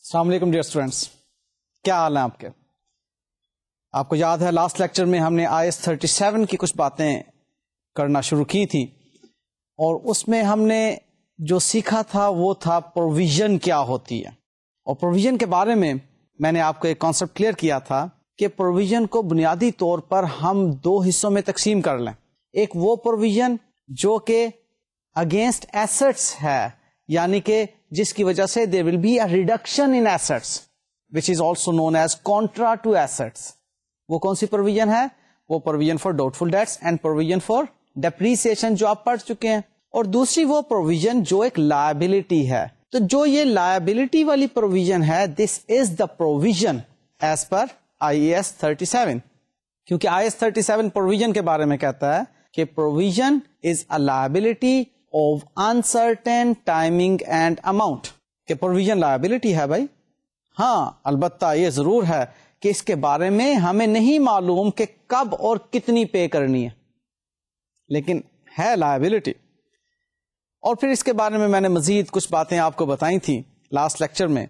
السلام علیکم dear students, کیا حال ہیں آپ کے؟ آپ کو یاد ہے لاسٹ لیکچر میں ہم نے IAS 37 کی کچھ باتیں کرنا شروع کی تھی، اور اس میں ہم نے جو سیکھا تھا وہ تھا پروویژن کیا ہوتی ہے. اور پروویژن کے بارے میں نے آپ کو ایک کانسیپٹ کلیئر کیا تھا کہ پروویژن کو بنیادی طور پر ہم دو حصوں میں تقسیم کر لیں. ایک وہ پروویژن جو کہ اگینسٹ ایسٹس ہے، یعنی کہ جس کی وجہ سے there will be a reduction in assets which is also known as contra to assets. وہ کون سی پروویژن ہے؟ وہ provision for doubtful debts and provision for depreciation جو آپ پڑھ چکے ہیں. اور دوسری وہ پروویژن جو ایک لائبلٹی ہے. تو جو یہ لائبلٹی والی پروویژن ہے، this is the provision is پر IAS 37، کیونکہ IAS 37 پروویژن کے بارے میں کہتا ہے کہ provision is a liability of uncertain timing and amount. کہ پروویژن لائبلٹی ہے بھائی. ہاں البتہ یہ ضرور ہے کہ اس کے بارے میں ہمیں نہیں معلوم کہ کب اور کتنی پے کرنی ہے، لیکن ہے لائبلٹی. اور پھر اس کے بارے میں نے مزید کچھ باتیں آپ کو بتائی تھیں لاسٹ لیکچر میں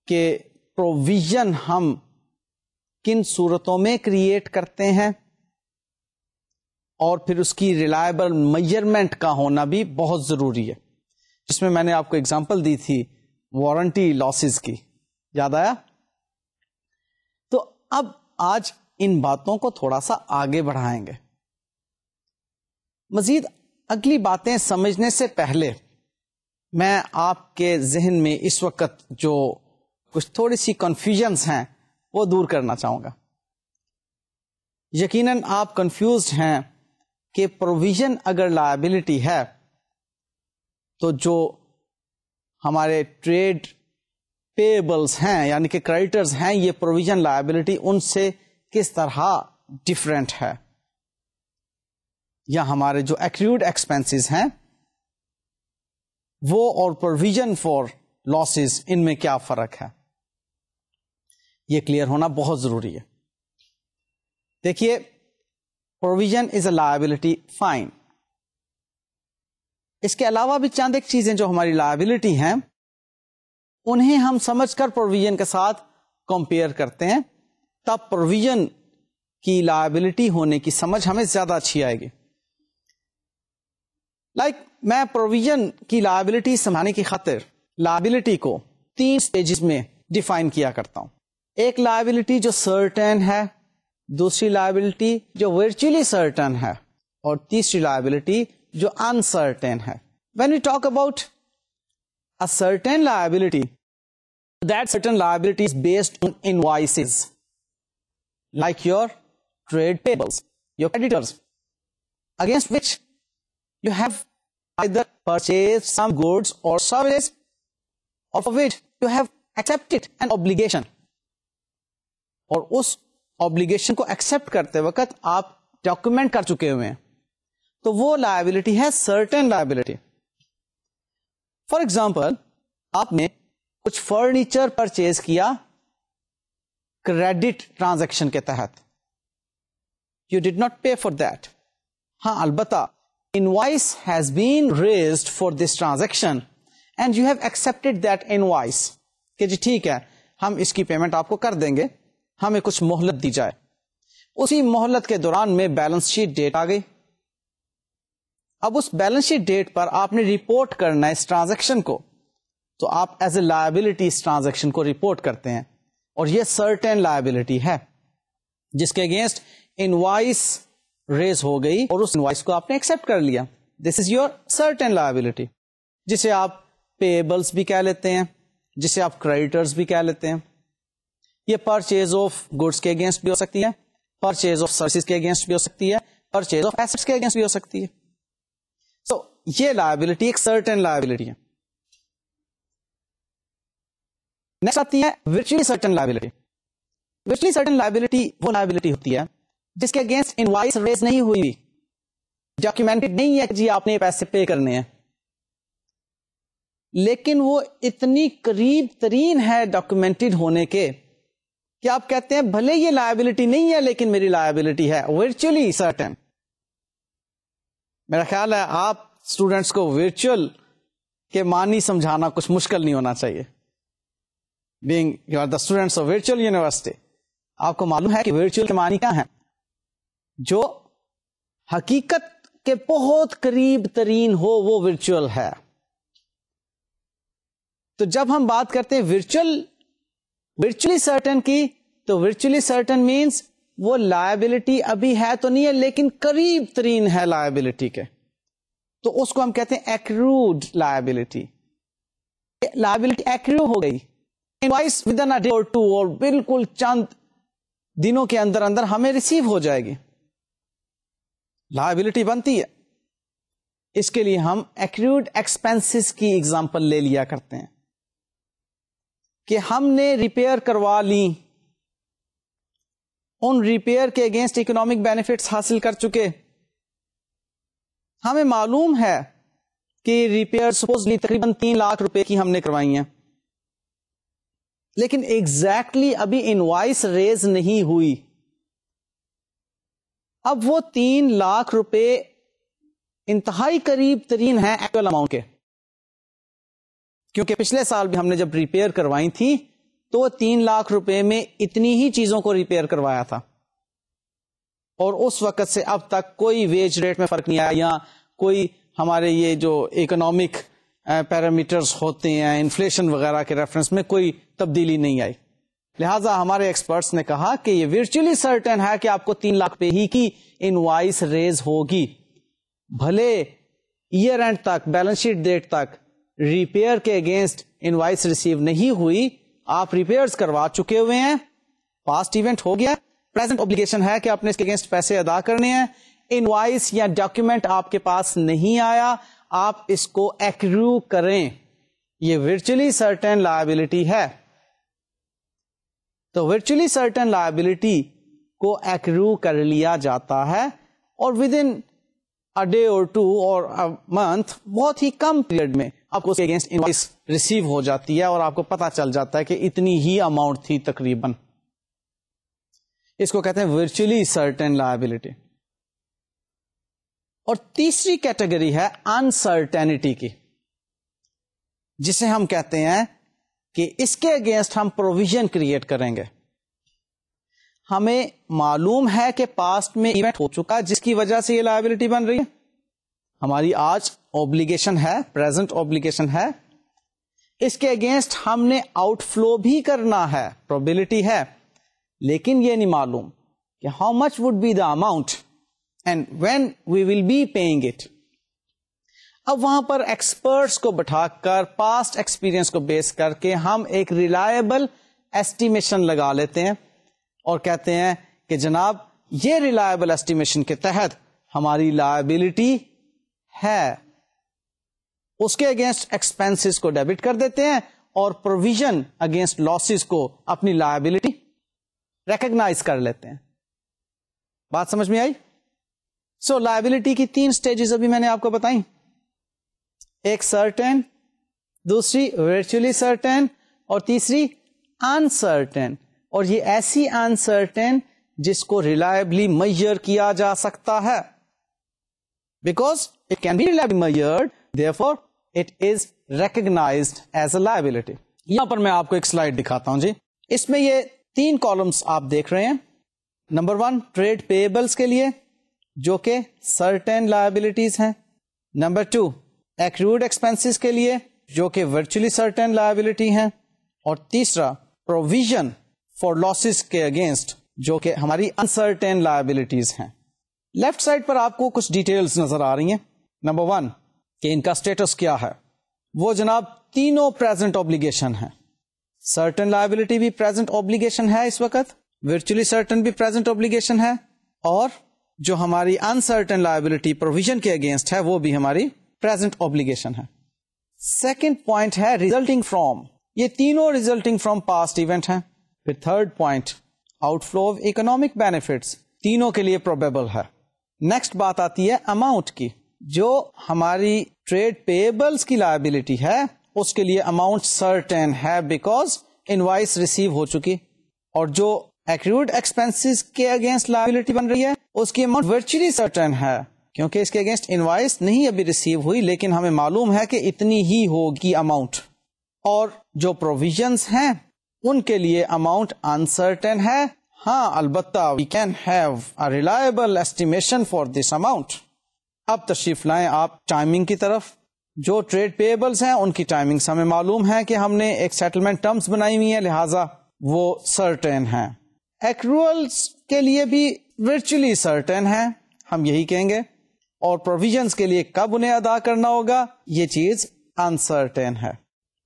کہ پروویژن ہم کن صورتوں میں کریٹ کرتے ہیں، اور پھر اس کی ریلائبل میجرمنٹ کا ہونا بھی بہت ضروری ہے، جس میں نے آپ کو اگزامپل دی تھی وارنٹی لاسز کی. یاد آیا؟ تو اب آج ان باتوں کو تھوڑا سا آگے بڑھائیں گے. مزید اگلی باتیں سمجھنے سے پہلے میں آپ کے ذہن میں اس وقت جو کچھ تھوڑی سی کنفیوژنز ہیں وہ دور کرنا چاہوں گا. یقیناً آپ کنفیوزڈ ہیں کہ پروویژن اگر لائبلٹی ہے تو جو ہمارے ٹریڈ پیبلز ہیں یعنی کہ کریڈیٹرز ہیں، یہ پروویژن لائبلٹی ان سے کس طرح ڈفرینٹ ہے، یا ہمارے جو ایکریوڈ ایکسپینسز ہیں وہ اور پروویژن فار لاسز ان میں کیا فرق ہے. یہ کلیئر ہونا بہت ضروری ہے. دیکھیے، provision is a liability, fine. اس کے علاوہ بھی چند ایک چیزیں جو ہماری لائبلٹی ہیں انہیں ہم سمجھ کر پروویژن کے ساتھ کمپیئر کرتے ہیں، تب پروویژن کی لائبلٹی ہونے کی سمجھ ہمیں زیادہ اچھی آئے گی. میں پروویژن کی لائبلٹی سمجھانے کی خاطر لائبلٹی کو 3 سٹیجز میں ڈیفائن کیا کرتا ہوں. ایک لائبلٹی جو سرٹن ہے، دوسری لائبلٹی جو ورچولی سرٹن ہے، اور تیسری لائبلٹی جو انسرٹن ہے. When we talk about a certain liability, that certain liability is based on invoices, like your trade payables, your creditors, against which you have either purchased some goods or services, or for which you have accepted an obligation. اور اس obligation کو accept کرتے وقت آپ document کر چکے ہوئے ہیں، تو وہ لائبلٹی ہے certain liability. فار ایگزامپل، آپ نے کچھ فرنیچر پرچیز کیا کریڈٹ ٹرانزیکشن کے تحت. You did not pay for that. ہاں البتہ invoice has been raised for this transaction and you have accepted that invoice کہ جی ٹھیک ہے، ہم اس کی پیمنٹ آپ کو کر دیں گے، ہمیں کچھ مہلت دی جائے. اسی مہلت کے دوران میں بیلنس شیٹ ڈیٹ آ گئی. اب اس بیلنس شیٹ ڈیٹ پر آپ نے رپورٹ کرنا ہے اس ٹرانزیکشن کو، تو آپ ایز اے لائبلٹی اس ٹرانزیکشن کو رپورٹ کرتے ہیں، اور یہ سرٹن لائبلٹی ہے جس کے اگینسٹ انوائس ریز ہو گئی اور اس انوائس کو آپ نے ایکسپٹ کر لیا. دس از یور سرٹن لائبلٹی، جسے آپ پیبلز بھی کہہ لیتے ہیں، جسے آپ کریڈیٹرز بھی کہہ لیتے ہیں. یہ پرچیز آف گڈس کے اگینسٹ بھی ہو سکتی ہے، پرچیز آف سروسز کے اگینسٹ بھی ہو سکتی ہے، پرچیز آف ایسٹس کے اگینسٹ بھی ہو سکتی ہے. سو یہ لائبلٹی ایک سرٹن لائبلٹی ہے. نیکسٹ آتی ہے virtually certain liability. Virtually certain liability وہ لائبلٹی ہوتی ہے جس کے اگینسٹ انوائس ریز نہیں ہوئی، ڈاکیومنٹڈ نہیں ہے کہ جی آپ نے پیسے پے کرنے ہیں، لیکن وہ اتنی قریب ترین ہے ڈاکیومنٹڈ ہونے کے کہ آپ کہتے ہیں بھلے یہ لائبلٹی نہیں ہے لیکن میری لائبلٹی ہے. Virtually certain. میرا خیال ہے آپ اسٹوڈینٹس کو ورچوئل کے معنی سمجھانا کچھ مشکل نہیں ہونا چاہیے. being you are the students of virtual university, آپ کو معلوم ہے کہ ورچوئل کے معنی کیا ہیں؟ جو حقیقت کے بہت قریب ترین ہو وہ ورچوئل ہے. تو جب ہم بات کرتے ہیں ورچولی سرٹن کی, تو ورچولی سرٹن مینس وہ لائبلٹی ابھی ہے تو نہیں ہے لیکن قریب ترین ہے لائبلٹی کے, تو اس کو ہم کہتے ہیں ایکروڈ لائبلٹی. لائبلٹی ایکرو ہو گئی, انوائس ود ان ڈے اور ٹو, اور بالکل چند دنوں کے اندر اندر ہمیں ریسیو ہو جائے گی, لائبلٹی بنتی ہے. اس کے لیے ہم ایکروڈ ایکسپینسز کی ایگزامپل لے لیا کرتے ہیں کہ ہم نے ریپیئر کروا لی, ان ریپیئر کے اگینسٹ اکنامک بینیفٹس حاصل کر چکے, ہمیں معلوم ہے کہ ریپیئر سپوزلی تقریباً 3 لاکھ روپے کی ہم نے کروائی ہیں, لیکن ایگزیکٹلی ابھی انوائس ریز نہیں ہوئی. اب وہ 3 لاکھ روپے انتہائی قریب ترین ہیں ایکچوئل اماؤنٹ کے, کیونکہ پچھلے سال بھی ہم نے جب ریپیئر کروائی تھی تو وہ 3 لاکھ روپے میں اتنی ہی چیزوں کو ریپیئر کروایا تھا, اور اس وقت سے اب تک کوئی ویج ریٹ میں فرق نہیں آیا, یا کوئی ہمارے یہ جو اکنامک پیرامیٹرز ہوتے ہیں انفلیشن وغیرہ کے ریفرنس میں کوئی تبدیلی نہیں آئی. لہٰذا ہمارے ایکسپرٹس نے کہا کہ یہ ورچولی سرٹن ہے کہ آپ کو 3 لاکھ پہ ہی کی انوائس ریز ہوگی, بھلے ایئر اینڈ تک, بیلنس شیٹ ڈیٹ تک ریپیئر کے اگینسٹ انوائس ریسیو نہیں ہوئی, آپ ریپیئرز کروا چکے ہوئے ہیں, پاسٹ ایونٹ ہو گیا, پریزنٹ اوبلیگیشن ہے کہ آپ نے اس کے اگینسٹ پیسے ادا کرنے ہیں, انوائس یا ڈاکیومنٹ آپ کے پاس نہیں آیا, آپ اس کو ایکرو کریں, یہ ورچولی سرٹن لائبلٹی ہے. تو ورچولی سرٹن لائبلٹی کو ایکرو کر لیا جاتا ہے, اور with in a day or 2 اور a month, بہت ہی کم پیریڈ میں آپ کو اس کے اگینسٹ انوائس ریسیو ہو جاتی ہے, اور آپ کو پتا چل جاتا ہے کہ اتنی ہی اماؤنٹ تھی تقریباً. اس کو کہتے ہیں ورچولی سرٹن لائبلٹی. اور تیسری کیٹیگری ہے انسرٹینٹی کی, جسے ہم کہتے ہیں کہ اس کے اگینسٹ ہم پروویژن کریٹ کریں گے. ہمیں معلوم ہے کہ پاسٹ میں ایونٹ ہو چکا جس کی وجہ سے یہ لائبلٹی بن رہی ہے, ہماری آج اوبلیگیشن ہے, پریزنٹ اوبلیگیشن ہے, اس کے اگینسٹ ہم نے آؤٹ فلو بھی کرنا ہے, پروبیبلٹی ہے, لیکن یہ نہیں معلوم کہ how much would be the amount and when we will be paying it. اب وہاں پر ایکسپرٹس کو بٹھا کر پاسٹ ایکسپیرئنس کو بیس کر کے ہم ایک ریلائبل ایسٹیمیشن لگا لیتے ہیں اور کہتے ہیں کہ جناب یہ ریلائبل ایسٹیمیشن کے تحت ہماری لائبلٹی ہے, اس کے اگینسٹ ایکسپینسز کو ڈیبٹ کر دیتے ہیں اور پروویژن اگینسٹ لاسز کو اپنی لائبلٹی ریکگنائز کر لیتے ہیں. بات سمجھ میں آئی؟ سو لائبلٹی کی 3 سٹیجز ابھی میں نے آپ کو بتائی, ایک سرٹن, دوسری ورچولی سرٹن, اور تیسری انسرٹن. اور یہ ایسی انسرٹن جس کو ریلائبلی میجر کیا جا سکتا ہے, because it can be reliably measured, therefore it is recognized as a liability. یہاں پر میں آپ کو ایک سلائیڈ دکھاتا ہوں جی. اس میں یہ 3 کالمس آپ دیکھ رہے ہیں. نمبر 1 ٹریڈ پیبلس کے لیے جو کہ سرٹن لائبلٹیز ہیں. نمبر 2 ایکروڈ ایکسپینسز کے لیے جو کہ ورچولی سرٹن لائبلٹی ہیں. اور تیسرا پروویژن فار لاسز کے اگینسٹ جو کہ ہماری انسرٹن لائبلٹیز ہیں. لیفٹ سائڈ پر آپ کو کچھ ڈیٹیلز نظر آ رہی ہیں. نمبر 1 کہ ان کا اسٹیٹس کیا ہے, وہ جناب تینوں پریزنٹ اوبلیگیشن ہیں. سرٹن لائبلٹی بھی پریزنٹ اوبلیگیشن ہے اس وقت, ورچولی سرٹن بھی پریزنٹ اوبلیگیشن ہے, اور جو ہماری انسرٹن لائبلٹی پروویژن کے اگینسٹ ہے وہ بھی ہماری پریزنٹ اوبلیگیشن ہے. سیکنڈ پوائنٹ ہے ریزلٹنگ فرام, یہ تینوں ریزلٹنگ فرام پاسٹ ایونٹ ہیں. پھر third point out flow of economic benefits, تینوں کے لیے پروبیبل ہے. نیکسٹ بات آتی ہے اماؤنٹ کی. جو ہماری ٹریڈ پیبلس کی لائبلٹی ہے اس کے لیے اماؤنٹ سرٹن ہے بیکاز انوائس ریسیو ہو چکی, اور جو ایکروڈ ایکسپینسز کے اگینسٹ لائبلٹی بن رہی ہے اس کی اماؤنٹ ورچولی سرٹن ہے کیونکہ اس کے اگینسٹ انوائس نہیں ابھی ریسیو ہوئی, لیکن ہمیں معلوم ہے کہ اتنی ہی ہوگی اماؤنٹ. اور جو پروویژنس ہیں ان کے لیے اماؤنٹ انسرٹن ہے. ہاں البتہ we can have a reliable estimation for this amount. اب تشریف لائیں آپ ٹائمنگ کی طرف. جو ٹریڈ پیبلز ہیں ان کی ٹائمنگز ہمیں معلوم ہے کہ ہم نے ایک سیٹلمنٹ ٹرمز بنائی ہوئی ہیں, لہٰذا وہ سرٹن ہیں. ایکروئلز کے لیے بھی ورچولی سرٹن ہیں, ہم یہی کہیں گے. اور پروویژنز کے لیے کب انہیں ادا کرنا ہوگا, یہ چیز انسرٹن ہے.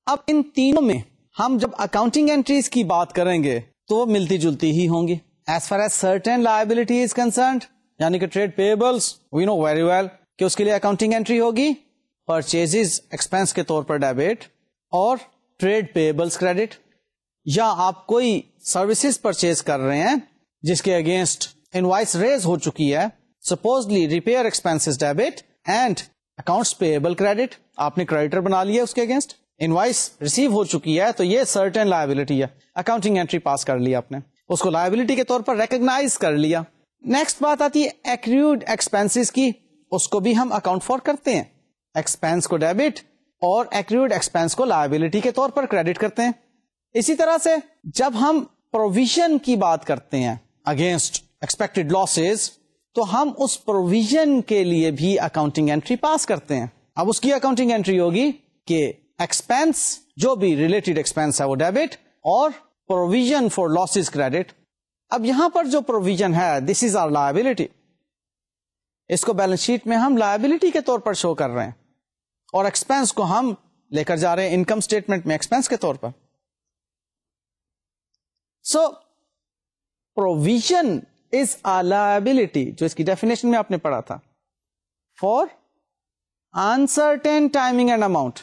اب ان تینوں میں ہم جب اکاؤنٹنگ انٹریز کی بات کریں گے تو وہ ملتی جلتی ہی ہوں گی. As far as certain liability is concerned, یعنی کہ ٹریڈ پیبلز, وی نو ویری ویل کہ اس کے لیے اکاؤنٹنگ انٹری ہوگی پرچیزز ایکسپینس کے طور پر ڈیبٹ اور ٹریڈ پیبلز کریڈٹ. یا آپ کوئی سروسز پرچیز کر رہے ہیں جس کے اگینسٹ انوائس ریز ہو چکی ہے, supposedly repair expenses debit and accounts payable credit, آپ نے کریڈیٹر بنا لیا اس کے اگینسٹ, انوائس ریسیو ہو چکی ہے, تو یہ سرٹن لائبلٹی ہے. اکاؤنٹنگ انٹری پاس کر لیا آپ نے, اس کو لائبلٹی کے طور پر ریکگنائز کر لیا. نیکسٹ بات آتی ہے ایکریوڈ ایکسپینسز کی, اس کو بھی ہم اکاؤنٹ فار کرتے ہیں. ایکسپینس کو ڈیبٹ اور ایکریوڈ ایکسپینس کو لائبلٹی کے طور پر کریڈٹ کرتے ہیں. اسی طرح سے جب ہم پروویژن کی بات کرتے ہیں اگینسٹ ایکسپیکٹڈ لاسز, تو ہم اس پروویژن کے لیے بھی اکاؤنٹنگ انٹری پاس کرتے ہیں. اب اس کی اکاؤنٹنگ انٹری ہوگی کہ ایکسپینس جو بھی ریلیٹڈ ایکسپینس ہے وہ ڈیبٹ اور پروویژن فار لاسز کریڈٹ. اب یہاں پر جو پروویژن ہے دس از آور لائبلٹی, اس کو بیلنس شیٹ میں ہم لائبلٹی کے طور پر شو کر رہے ہیں اور ایکسپینس کو ہم لے کر جا رہے ہیں انکم اسٹیٹمنٹ میں ایکسپینس کے طور پر. سو پروویژن از اے لائبلٹی, جو اس کی ڈیفینیشن میں آپ نے پڑھا تھا, for uncertain timing and amount.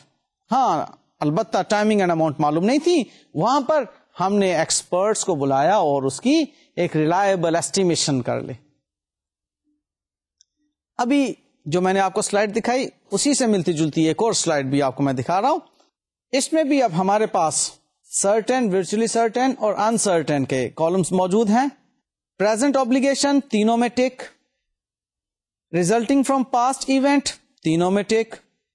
ہاں البتہ ٹائمنگ اینڈ اماؤنٹ معلوم نہیں تھی, وہاں پر ہم نے ایکسپرٹس کو بلایا اور اس کی ایک ریلائبل ایسٹیمیشن کر لی. ابھی جو میں نے آپ کو سلائڈ دکھائی اسی سے ملتی جلتی ایک اور سلائڈ بھی آپ کو میں دکھا رہا ہوں. اس میں بھی اب ہمارے پاس سرٹن, ورچولی سرٹن اور انسرٹن کے کالمز موجود ہیں. پریزنٹ obligation تینوں میں ٹک, ریزلٹنگ فرام پاسٹ ایونٹ تینوں میں ٹک,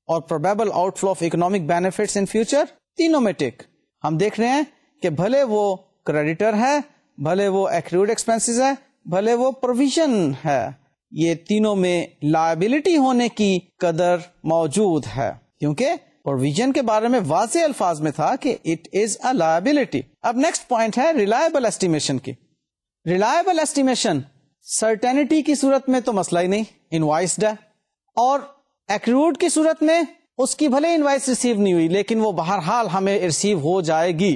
اور probable outflow of economic benefits in future تینوں میں ٹک. ہم دیکھ رہے ہیں کہ بھلے وہ کریڈیٹر ہے, بھلے وہ accrued expenses ہے, بھلے وہ پروویژن ہے, یہ تینوں میں لائبلٹی ہونے کی قدر موجود ہے, کیونکہ پروویژن کے بارے میں واضح الفاظ میں تھا کہ اٹ از اے لائبلٹی. اب نیکسٹ پوائنٹ ہے ریلائبل ایسٹیمیشن کی. ریلائبل ایسٹیمیشن سرٹینٹی کی صورت میں تو مسئلہ ہی نہیں, انوائسڈ ہے, اور ایکروڈ کی صورت میں اس کی بھلے انوائس ریسیو نہیں ہوئی لیکن وہ بہرحال ہمیں ریسیو ہو جائے گی,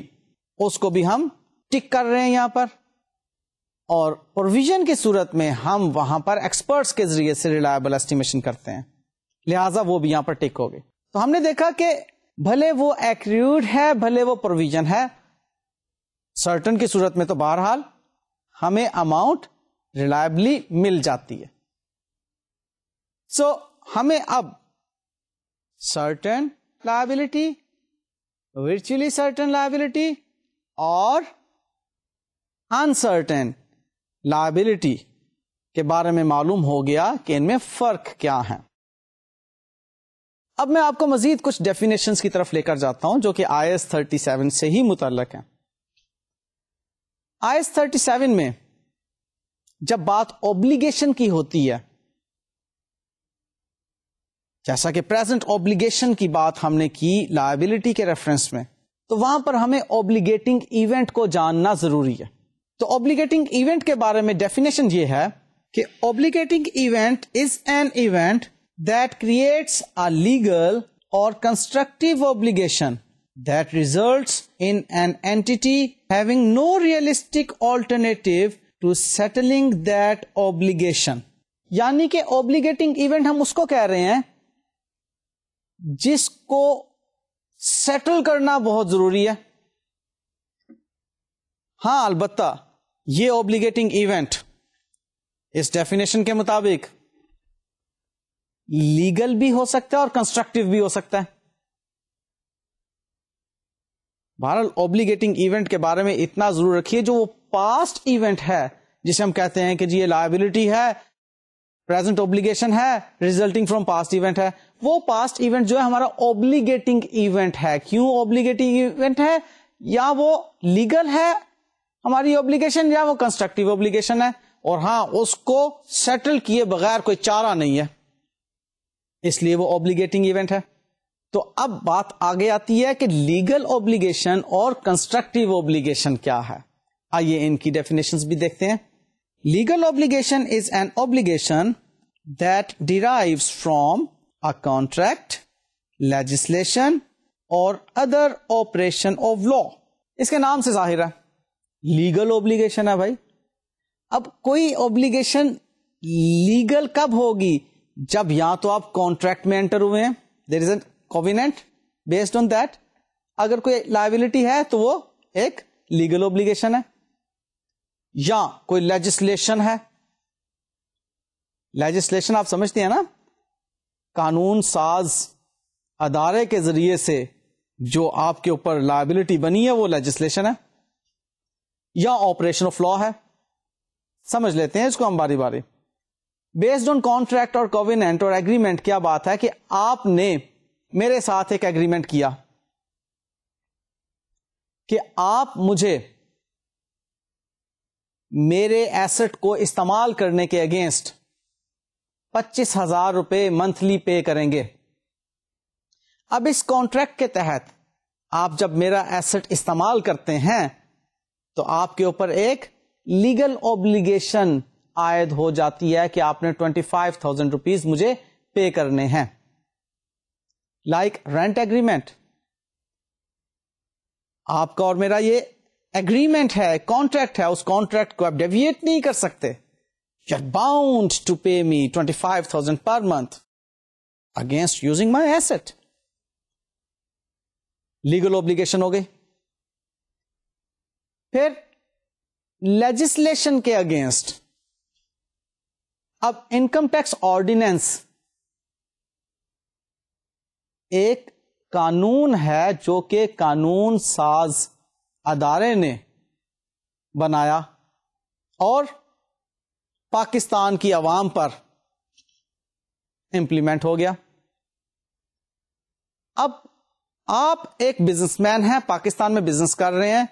اس کو بھی ہم ٹک کر رہے ہیں یہاں پر. اور پروویژن کی صورت میں ہم وہاں پر ایکسپرٹس کے ذریعے سے ریلائبل ایسٹیمیشن کرتے ہیں, لہٰذا وہ بھی یہاں پر ٹک ہو گئی. تو ہم نے دیکھا کہ بھلے وہ ایکریوڈ ہے بھلے وہ پروویژن ہے, سرٹن کی صورت میں تو بہرحال ہمیں اماؤنٹ ریلائبلی مل جاتی ہے. سو ہمیں اب certain liability, virtually certain liability اور انسرٹن لائبلٹی کے بارے میں معلوم ہو گیا کہ ان میں فرق کیا ہے. اب میں آپ کو مزید کچھ ڈیفینیشنز کی طرف لے کر جاتا ہوں جو کہ IAS 37 سے ہی متعلق ہیں. IAS 37 میں جب بات اوبلیگیشن کی ہوتی ہے, جیسا کہ پریزنٹ اوبلیگیشن کی بات ہم نے کی لائبلٹی کے ریفرنس میں, تو وہاں پر ہمیں اوبلیگیٹنگ ایونٹ کو جاننا ضروری ہے. تو اوبلیگیٹنگ ایونٹ کے بارے میں ڈیفینیشن یہ ہے کہ obligating event is an event that creates a legal or constructive obligation that results in an entity having no realistic alternative to settling that obligation. یعنی کہ obligating event ہم اس کو کہہ رہے ہیں جس کو سیٹل کرنا بہت ضروری ہے. ہاں البتہ یہ obligating event اس ڈیفینیشن کے مطابق لیگل بھی ہو سکتا ہے اور کنسٹرکٹیو بھی ہو سکتا ہے. بہرحال اوبلیگیٹنگ ایونٹ کے بارے میں اتنا ضرور رکھیے جو وہ پاسٹ ایونٹ ہے جسے ہم کہتے ہیں کہ جی یہ لائبلٹی ہے, پریزنٹ اوبلیگیشن ہے, ریزلٹنگ فرام پاسٹ ایونٹ ہے, وہ پاسٹ ایونٹ جو ہے ہمارا اوبلیگیٹنگ ایونٹ ہے. کیوں اوبلیگیٹنگ ایونٹ ہے؟ یا وہ لیگل ہے ہماری اوبلیگیشن یا وہ کنسٹرکٹیو اوبلیگیشن ہے, اور ہاں اس کو سیٹل کیے بغیر کوئی چارہ نہیں ہے, اس لیے وہ اوبلیگیٹنگ ایونٹ ہے. تو اب بات آگے آتی ہے کہ لیگل اوبلیگیشن اور کنسٹرکٹیو اوبلیگیشن کیا ہے. آئیے ان کی ڈیفینیشنز بھی دیکھتے ہیں. Legal obligation is an obligation that derives from a contract, legislation اور other operation of law. اس کے نام سے ظاہر ہے لیگل اوبلیگیشن ہے بھائی. اب کوئی اوبلیگیشن لیگل کب ہوگی؟ جب یا تو آپ کانٹریکٹ میں انٹر ہوئے ہیں, there is a covenant based on that. اگر کوئی لائبلٹی ہے تو وہ ایک لیگل اوبلیگیشن ہے, یا کوئی لیجسلیشن ہے. لیجسلیشن آپ سمجھتے ہیں نا, قانون ساز ادارے کے ذریعے سے جو آپ کے اوپر لائبلٹی بنی ہے وہ لیجسلیشن ہے, یا آپریشن آف لا ہے. سمجھ لیتے ہیں اس کو ہم باری باری. بیسڈ آن کانٹریکٹ اور کووننٹ اور ایگریمنٹ, کیا بات ہے کہ آپ نے میرے ساتھ ایک ایگریمنٹ کیا کہ آپ مجھے میرے ایسٹ کو استعمال کرنے کے اگینسٹ 25,000 روپے منتھلی پے کریں گے. اب اس کانٹریکٹ کے تحت آپ جب میرا ایسٹ استعمال کرتے ہیں تو آپ کے اوپر ایک لیگل اوبلیگیشن عائد ہو جاتی ہے کہ آپ نے 25,000 روپیز مجھے پے کرنے ہیں. لائک رینٹ ایگریمنٹ, آپ کا اور میرا یہ ایگریمنٹ ہے, کانٹریکٹ ہے, اس کانٹریکٹ کو آپ ڈیویٹ نہیں کر سکتے. You're bound to pay me 25,000 per month against using my asset. Legal obligation ہو گئی. پھر لیجسلیشن کے اگینسٹ, اب انکم ٹیکس آرڈیننس ایک قانون ہے جو کہ قانون ساز ادارے نے بنایا اور پاکستان کی عوام پر امپلیمنٹ ہو گیا. اب آپ ایک بزنس مین ہیں, پاکستان میں بزنس کر رہے ہیں,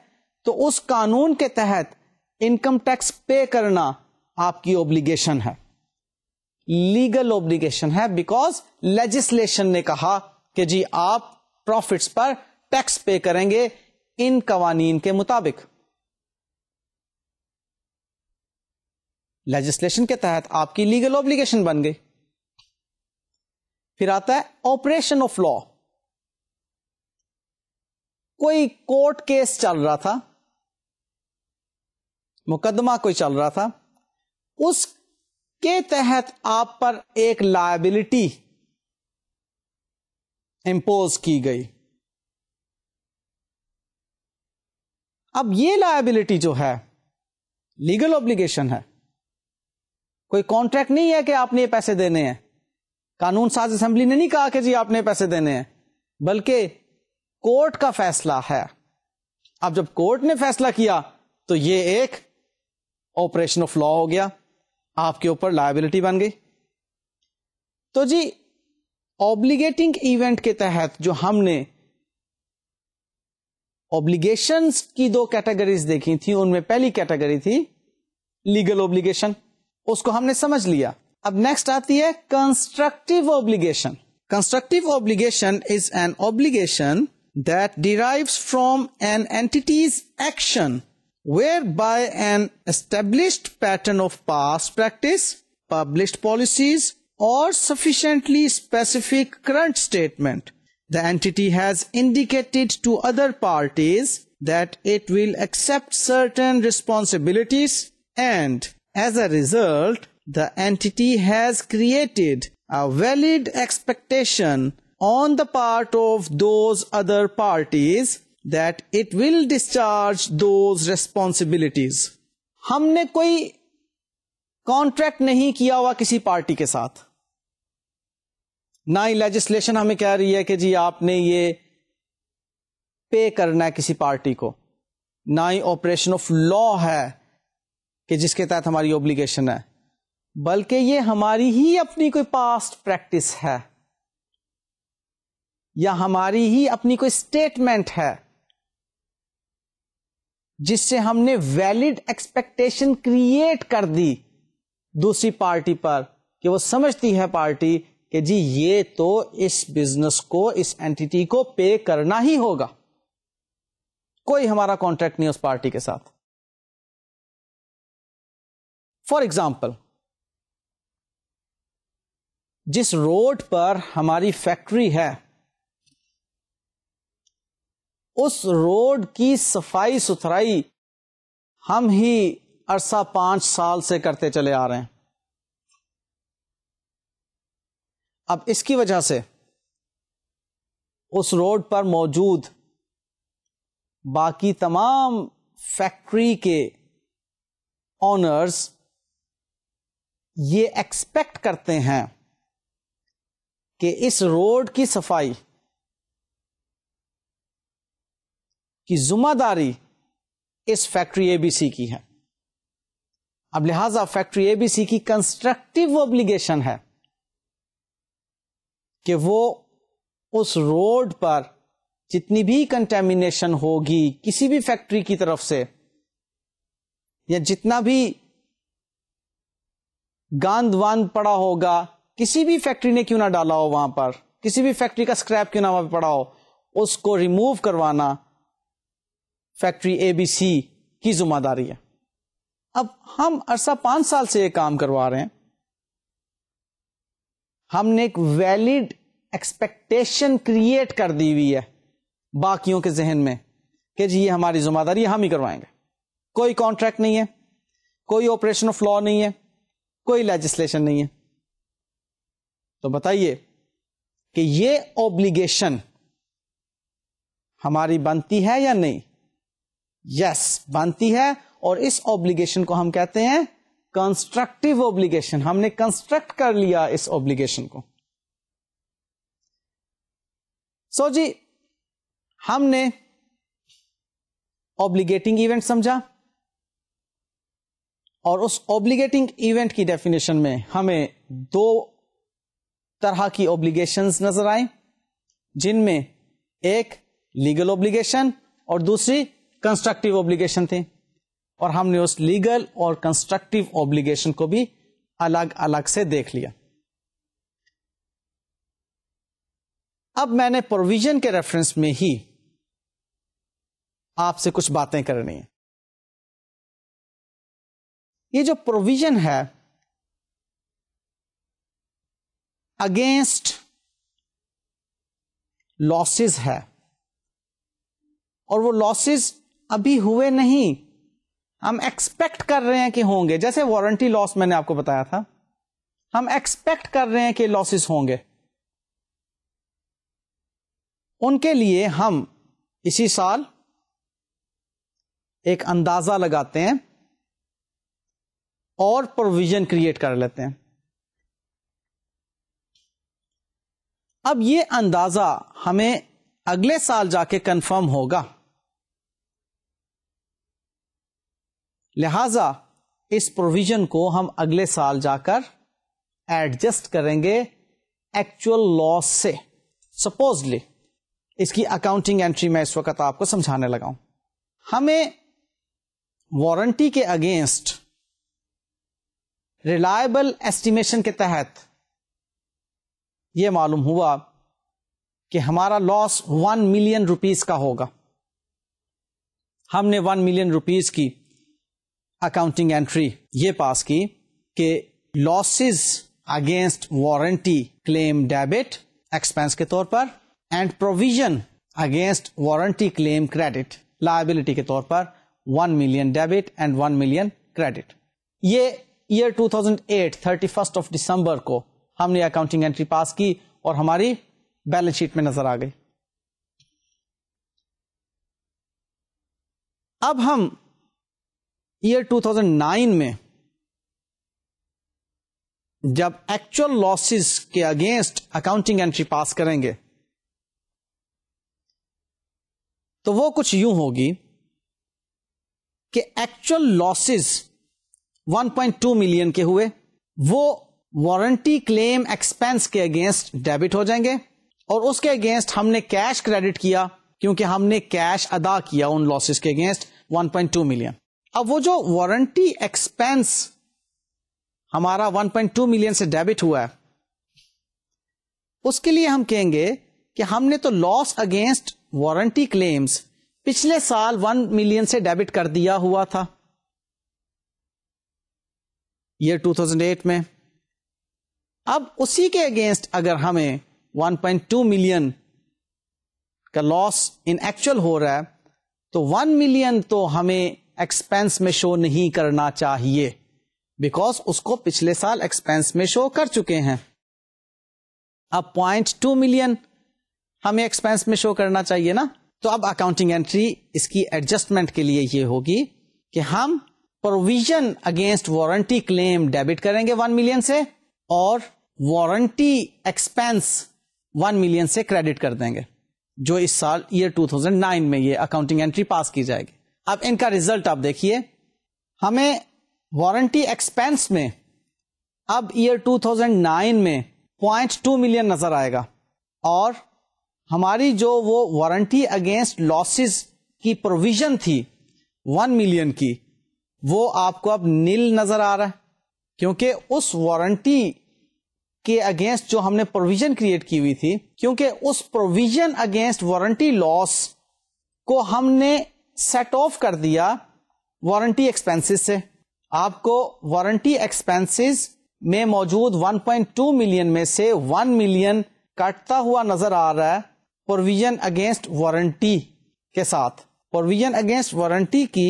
تو اس قانون کے تحت انکم ٹیکس پے کرنا آپ کی اوبلیگیشن ہے, لیگل اوبلیگیشن ہے, بیکاز لیجسلیشن نے کہا کہ جی آپ پروفٹس پر ٹیکس پے کریں گے ان قوانین کے مطابق. لیجسلیشن کے تحت آپ کی لیگل اوبلیگیشن بن گئی. پھر آتا ہے آپریشن آف لا. کوئی کورٹ کیس چل رہا تھا, مقدمہ کوئی چل رہا تھا, اس کے تحت آپ پر ایک لائبلٹی امپوز کی گئی. اب یہ لائبلٹی جو ہے لیگل اوبلیگیشن ہے, کوئی کانٹریکٹ نہیں ہے کہ آپ نے یہ پیسے دینے ہیں. قانون ساز اسمبلی نے نہیں کہا کہ جی آپ نے پیسے دینے ہیں, بلکہ کورٹ کا فیصلہ ہے. اب جب کورٹ نے فیصلہ کیا تو یہ ایک آپریشن آف لا ہو گیا, آپ کے اوپر لائبلٹی بن گئی. تو جی اوبلیگیٹنگ ایونٹ کے تحت جو ہم نے اوبلیگیشنز کی دو کیٹیگریز دیکھی تھی, ان میں پہلی کیٹیگری تھی لیگل اوبلیگیشن, اس کو ہم نے سمجھ لیا. اب نیکسٹ آتی ہے constructive obligation. Constructive obligation is an obligation that derives from an entity's action whereby an established pattern of past practice, published policies, or sufficiently specific current statement, the entity has indicated to other parties that it will accept certain responsibilities, and as a result, the entity has created a valid expectation on the part of those other parties that it will discharge those responsibilities. ہم نے کوئی contract نہیں کیا ہوا کسی party کے ساتھ, نہ ہی لیجسلیشن ہمیں کہہ رہی ہے کہ جی آپ نے یہ پے کرنا ہے کسی پارٹی کو, نہ ہی آپریشن آف لا ہے کہ جس کے تحت ہماری اوبلیگیشن ہے, بلکہ یہ ہماری ہی اپنی کوئی پاسٹ پریکٹس ہے یا ہماری ہی اپنی کوئی اسٹیٹمنٹ ہے جس سے ہم نے ویلڈ ایکسپیکٹیشن کریٹ کر دی دوسری پارٹی پر کہ وہ سمجھتی ہے پارٹی کہ جی یہ تو اس بزنس کو, اس اینٹی کو پے کرنا ہی ہوگا, کوئی ہمارا کانٹریکٹ نہیں اس پارٹی کے ساتھ. فار ایگزامپل, جس روڈ پر ہماری فیکٹری ہے اس روڈ کی صفائی ستھرائی ہم ہی عرصہ 5 سال سے کرتے چلے آ رہے ہیں. اب اس کی وجہ سے اس روڈ پر موجود باقی تمام فیکٹری کے اونرز یہ ایکسپیکٹ کرتے ہیں کہ اس روڈ کی صفائی کی ذمہ داری اس فیکٹری اے بی سی کی ہے. اب لہذا فیکٹری اے بی سی کی کنسٹرکٹیو اوبلیگیشن ہے کہ وہ اس روڈ پر جتنی بھی کنٹامینیشن ہوگی کسی بھی فیکٹری کی طرف سے, یا جتنا بھی گاند واند پڑا ہوگا, کسی بھی فیکٹری نے کیوں نہ ڈالا ہو وہاں پر, کسی بھی فیکٹری کا اسکریپ کیوں نہ وہاں پہ پڑا ہو, اس کو ریموو کروانا فیکٹری اے بی سی کی ذمہ داری ہے. اب ہم عرصہ 5 سال سے یہ کام کروا رہے ہیں, ہم نے ایک ویلڈ ایکسپیکٹیشن کریٹ کر دی ہوئی ہے باقیوں کے ذہن میں کہ جی یہ ہماری ذمہ داری ہے, ہم ہی کروائیں گے. کوئی کانٹریکٹ نہیں ہے, کوئی آپریشن آف لا نہیں ہے, کوئی لیجسلیشن نہیں ہے. تو بتائیے کہ یہ اوبلیگیشن ہماری بنتی ہے یا نہیں؟ یس, بنتی ہے. اور اس اوبلیگیشن کو ہم کہتے ہیں کنسٹرکٹیو اوبلیگیشن. ہم نے کنسٹرکٹ کر لیا اس اوبلیگیشن کو. سو جی ہم نے اوبلیگیٹنگ ایونٹ سمجھا, اور اس اوبلیگیٹنگ ایونٹ کی ڈیفینیشن میں ہمیں 2 طرح کی اوبلیگیشنز نظر آئیں, جن میں ایک لیگل اوبلیگیشن اور دوسری کنسٹرکٹیو اوبلیگیشن تھی, اور ہم نے اس لیگل اور کنسٹرکٹیو اوبلیگیشن کو بھی الگ الگ سے دیکھ لیا. اب میں نے پروویژن کے ریفرنس میں ہی آپ سے کچھ باتیں کرنی ہیں. یہ جو پروویژن ہے اگینسٹ لاسز ہے, اور وہ لاسز ابھی ہوئے نہیں, ہم ایکسپیکٹ کر رہے ہیں کہ ہوں گے. جیسے وارنٹی لاس میں نے آپ کو بتایا تھا, ہم ایکسپیکٹ کر رہے ہیں کہ لاسز ہوں گے. ان کے لیے ہم اسی سال ایک اندازہ لگاتے ہیں اور پروویژن کریٹ کر لیتے ہیں. اب یہ اندازہ ہمیں اگلے سال جا کے کنفرم ہوگا, لہذا اس پروویژن کو ہم اگلے سال جا کر ایڈجسٹ کریں گے ایکچوئل لاس سے. سپوزلی اس کی اکاؤنٹنگ انٹری میں اس وقت آپ کو سمجھانے لگا ہوں. ہمیں وارنٹی کے اگینسٹ ریلائبل ایسٹیمیشن کے تحت یہ معلوم ہوا کہ ہمارا لاس 1 ملین روپیز کا ہوگا. ہم نے 1 ملین روپیز کی اکاؤنٹنگ انٹری یہ پاس کی کہ losses against warranty claim debit expense کے طور پر, and provision against warranty claim credit liability کے طور پر 1 million debit and 1 million credit. یہ ایئر 2008 31 دسمبر کو ہم نے اکاؤنٹنگ انٹری پاس کی اور ہماری بیلنس شیٹ میں نظر آ گئی. اب ہم ایئر 2009 میں جب ایکچوئل لاسز کے اگینسٹ اکاؤنٹنگ انٹری پاس کریں گے تو وہ کچھ یوں ہوگی کہ ایکچوئل لاسز 1.2 ملین کے ہوئے, وہ وارنٹی کلیم ایکسپینس کے اگینسٹ ڈیبٹ ہو جائیں گے, اور اس کے اگینسٹ ہم نے کیش کریڈٹ کیا کیونکہ ہم نے کیش ادا کیا ان لاسز کے اگینسٹ, 1.2 ملین. اب وہ جو وارنٹی ایکسپینس ہمارا 1.2 ملین سے ڈیبٹ ہوا ہے, اس کے لیے ہم کہیں گے کہ ہم نے تو لاس اگینسٹ وارنٹی کلیمز پچھلے سال 1 ملین سے ڈیبٹ کر دیا ہوا تھا ایئر 2008 میں. اب اسی کے اگینسٹ اگر ہمیں 1.2 ملین کا لاس ان ایکچوئل ہو رہا ہے تو 1 ملین تو ہمیں ایکسپینس میں شو نہیں کرنا چاہیے, بیکاز اس کو پچھلے سال ایکسپینس میں شو کر چکے ہیں. اب 0.2 ملین ہمیں ایکسپینس میں شو کرنا چاہیے نا. تو اب اکاؤنٹنگ انٹری اس کی ایڈجسٹمنٹ کے لیے یہ ہوگی کہ ہم provision against warranty claim debit کریں گے 1 ملین سے, اور وارنٹی ایکسپینس 1 ملین سے کریڈٹ کر دیں گے, جو اس سال ایئر 2009 میں یہ اکاؤنٹنگ انٹری پاس کی جائے گی. اب ان کا ریزلٹ آپ دیکھیے, ہمیں وارنٹی ایکسپینس میں اب ایئر 2009 میں 0.2 ملین نظر آئے گا, اور ہماری جو وہ وارنٹی اگینسٹ لاسز کی پروویژن تھی 1 ملین کی, وہ آپ کو اب نیل نظر آ رہا ہے, کیونکہ اس وارنٹی کے اگینسٹ جو ہم نے پروویژن کریٹ کی ہوئی تھی, کیونکہ اس پروویژن اگینسٹ وارنٹی لاس کو ہم نے سیٹ آف کر دیا وارنٹی ایکسپینسز سے. آپ کو وارنٹی ایکسپینسز میں موجود 1.2 ملین میں سے 1 ملین کٹتا ہوا نظر آ رہا ہے پروویژن اگینسٹ وارنٹی کے ساتھ. پروویژن اگینسٹ وارنٹی کی